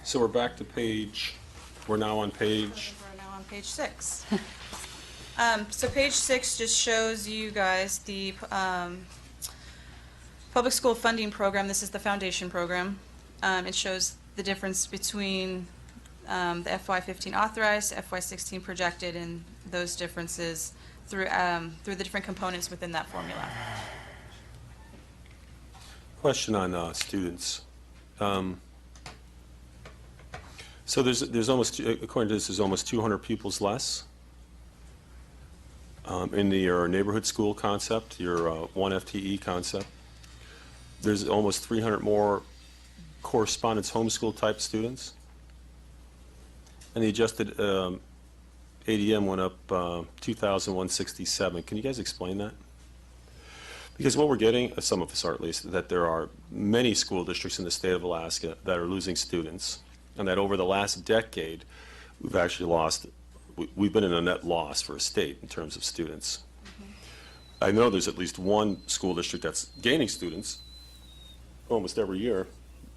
So we're back to we're now on page, We're now on page 6. So page 6 just shows you guys the public school funding program. This is the foundation program. It shows the difference between the FY15 authorized, FY16 projected, and those differences through the different components within that formula. question on students. So there's almost, according to this, there's almost 200 pupils less in your neighborhood school concept, your 1 FTE concept. There's almost 300 more correspondence homeschool type students. And the adjusted ADM went up 2,167. Can you guys explain that? Because what we're getting, some of us are at least, that there are many school districts in the state of Alaska that are losing students, and that over the last decade, we've actually lost, we've been in a net loss for a state in terms of students. I know there's at least one school district that's gaining students almost every year,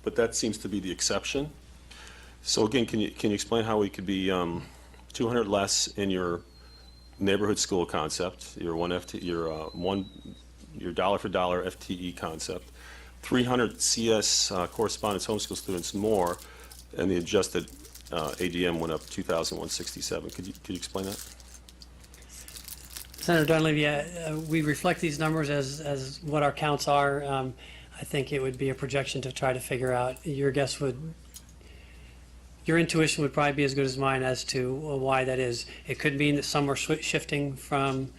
but that seems to be the exception. So again, can you explain how we could be 200 less in your neighborhood school concept, your your dollar for dollar FTE concept, 300 CS correspondence homeschool students more, and the adjusted ADM went up 2,167. Could you explain that? Senator Dunleavy, we reflect these numbers as what our counts are. I think it would be a projection to try to figure out. Your intuition would probably be as good as mine as to why that is. It could mean that some are shifting from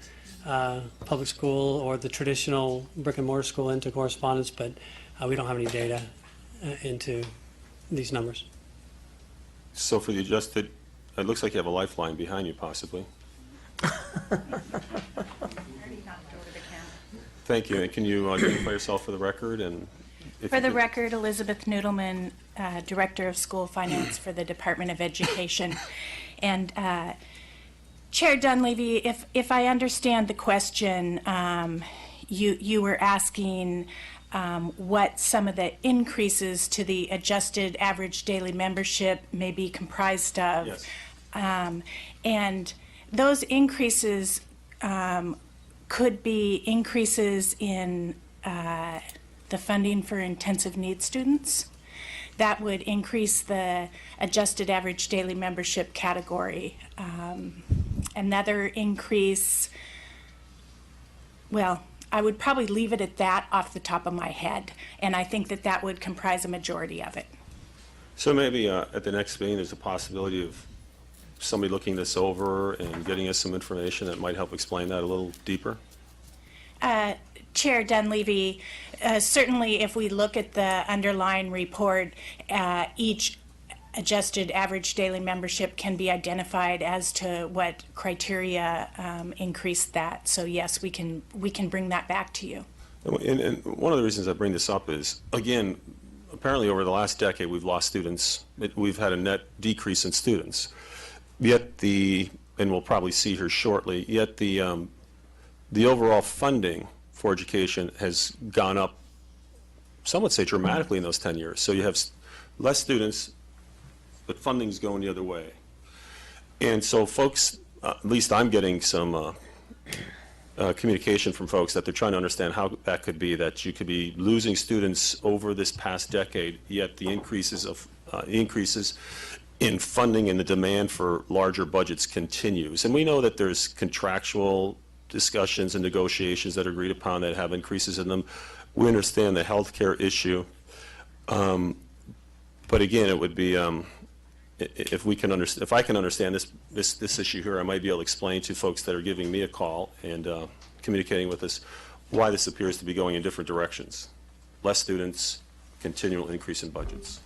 public school or the traditional brick and mortar school into correspondence, but we don't have any data into these numbers. So for the adjusted, it looks like you have a lifeline behind you, possibly. Thank you. And can you identify yourself for the record? And for the record, Elizabeth Noodleman, Director of School Finance for the Department of Education. And Chair Dunleavy, if I understand the question, you were asking what some of the increases to the adjusted average daily membership may be comprised of. Yes. And those increases could be increases in the funding for intensive needs students. That would increase the adjusted average daily membership category. Another increase, well, I would probably leave it at that off the top of my head, and I think that would comprise a majority of it. So maybe at the next meeting, there's a possibility of somebody looking this over and getting us some information that might help explain that a little deeper? Chair Dunleavy, certainly if we look at the underlying report, each adjusted average daily membership can be identified as to what criteria increased that. So yes, we can bring that back to you. And one of the reasons I bring this up is, again, apparently over the last decade we've lost students. We've had a net decrease in students. Yet and we'll probably see here shortly, yet the overall funding for education has gone up, some would say dramatically in those 10 years. So you have less students, but funding's going the other way. And so folks, at least I'm getting some communication from folks that they're trying to understand how that could be, that you could be losing students over this past decade, yet the increases in funding and the demand for larger budgets continues. And we know that there's contractual discussions and negotiations that are agreed upon that have increases in them. We understand the healthcare issue. But again, it would be, if I can understand this issue here, I might be able to explain to folks that are giving me a call and communicating with us why this appears to be going in different directions. Less students, continual increase in budgets.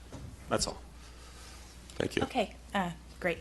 That's all. Thank you. Okay, great.